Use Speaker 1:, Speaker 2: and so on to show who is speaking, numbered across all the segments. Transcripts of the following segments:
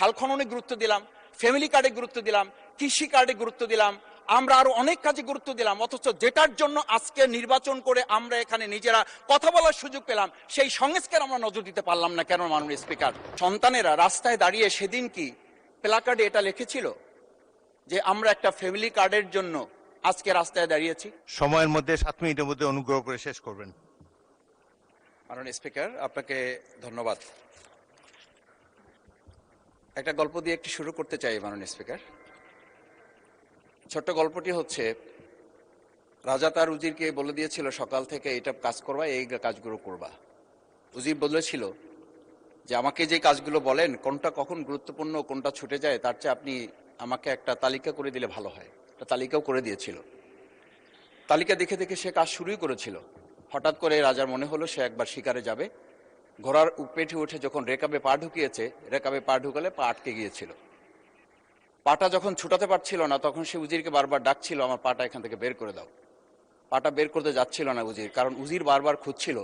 Speaker 1: খাল খননে গুরুত্ব দিলাম, ফ্যামিলি কার্ডে গুরুত্ব দিলাম, কৃষি কার্ডে গুরুত্ব দিলাম, আমরা আরো অনেক কাজে গুরুত্ব দিলাম, অথচ যেটার জন্য আজকে নির্বাচন করে আমরা এখানে নিজেরা কথা বলার সুযোগ পেলাম সেই সংস্কার আমরা নজর দিতে পারলাম না কেন? মাননীয় স্পিকার, সন্তানেরা রাস্তায় দাঁড়িয়ে সেদিন কি প্ল্যাকার্ডে এটা লিখেছিল যে আমরা একটা ফ্যামিলি কার্ডের জন্য আজকে রাস্তায় দাঁড়িয়েছি?
Speaker 2: সময়ের মধ্যে 7 মিনিটের মধ্যে অনুগ্রহ করে শেষ করবেন।
Speaker 1: মাননীয় স্পিকার, আপনাকে ধন্যবাদ। একটা গল্প দিয়ে একটু শুরু করতে চাই মাননীয় স্পিকার। ছোট্ট গল্পটি হচ্ছে, রাজা তার উজিরকে বলে দিয়েছিল সকাল থেকে এটা কাজ করবা, এই কাজগুলো করবা। উজির বলেছিল যে আমাকে যে কাজগুলো বলেন কোনটা কখন গুরুত্বপূর্ণ কোনটা ছুটে যায় তার চেয়ে আপনি আমাকে একটা তালিকা করে দিলে ভালো হয়। একটা তালিকাও করে দিয়েছিল। তালিকা দেখে দেখে সে কাজ শুরুই করেছিল। হঠাৎ করে রাজার মনে হলো সে একবার শিকারে যাবে। ঘোড়ার পেটে উঠে যখন রেকাবে পা ঢুকিয়েছে, রেকাবে পা ঢুকালে পা আটকে গিয়েছিল। পাটা যখন ছুটাতে পারছিল না তখন সে উজিরকে বারবার ডাকছিল, আমার পাটা এখান থেকে বের করে দাও। পাটা বের করতে যাচ্ছিল না উজির, কারণ উজির বারবার খুঁজছিল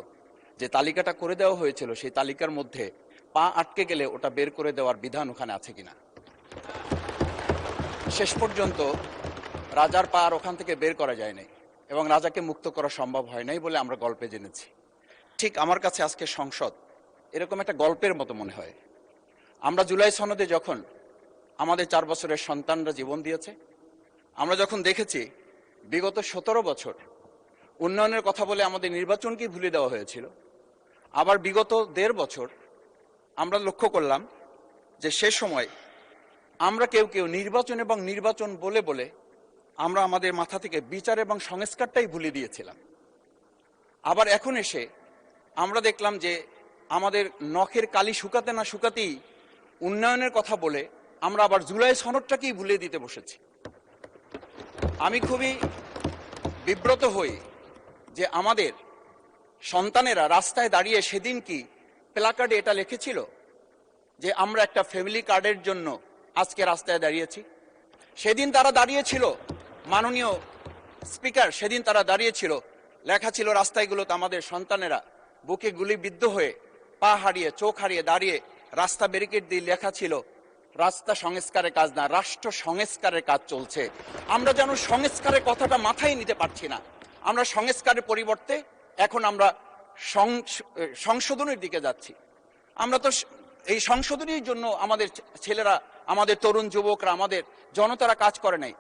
Speaker 1: যে তালিকাটা করে দেওয়া হয়েছিল সেই তালিকার মধ্যে পা আটকে গেলে ওটা বের করে দেওয়ার বিধান ওখানে আছে কিনা। শেষ পর্যন্ত রাজার পা আর ওখান থেকে বের করা যায় নাই এবং রাজাকে মুক্ত করা সম্ভব হয় নাই বলে আমরা গল্পে জেনেছি। ঠিক আমার কাছে আজকে সংসদ এরকম একটা গল্পের মতো মনে হয়। আমরা জুলাই সনদে যখন আমাদের 4 বছরের সন্তানরা জীবন দিয়েছে, আমরা যখন দেখেছি বিগত 17 বছর উন্নয়নের কথা বলে আমাদের নির্বাচনকে ভুলে দেওয়া হয়েছিল, আবার বিগত 1.5 বছর আমরা লক্ষ্য করলাম যে সে সময় আমরা কেউ কেউ নির্বাচন এবং নির্বাচন বলে বলে আমরা আমাদের মাথা থেকে বিচার এবং সংস্কারটাই ভুলে দিয়েছিলাম। আবার এখন এসে আমরা দেখলাম যে আমাদের নখের কালি শুকাতে না শুকাতেই উন্নয়নের কথা বলে আমরা আবার জুলাই সনদটাকেই ভুলে দিতে বসেছি। আমি খুবই বিব্রত হই যে আমাদের সন্তানেরা রাস্তায় দাঁড়িয়ে সেদিন কি প্ল্যাকার্ডে এটা লিখেছিল যে আমরা একটা ফ্যামিলি কার্ডের জন্য আজকে রাস্তায় দাঁড়িয়েছি। সেদিন তারা দাঁড়িয়েছিল, মাননীয় স্পিকার, সেদিন তারা দাঁড়িয়েছিল, লেখা ছিল রাস্তাগুলোতে আমাদের সন্তানেরা বুকে গুলিবিদ্ধ হয়ে পা হারিয়ে চোখ হারিয়ে দাঁড়িয়ে রাস্তা ব্যারিকেড দিয়ে লেখা ছিল রাস্তা সংস্কারের কাজ না, রাষ্ট্র সংস্কারের কাজ চলছে। আমরা যেন সংস্কারের কথাটা মাথায় নিতে পারছি না। আমরা সংস্কারের পরিবর্তে এখন আমরা সংশোধনের দিকে যাচ্ছি। আমরা তো এই সংশোধনের জন্য আমাদের ছেলেরা, আমাদের তরুণ যুবকরা, আমাদের জনতারা কাজ করে নাই।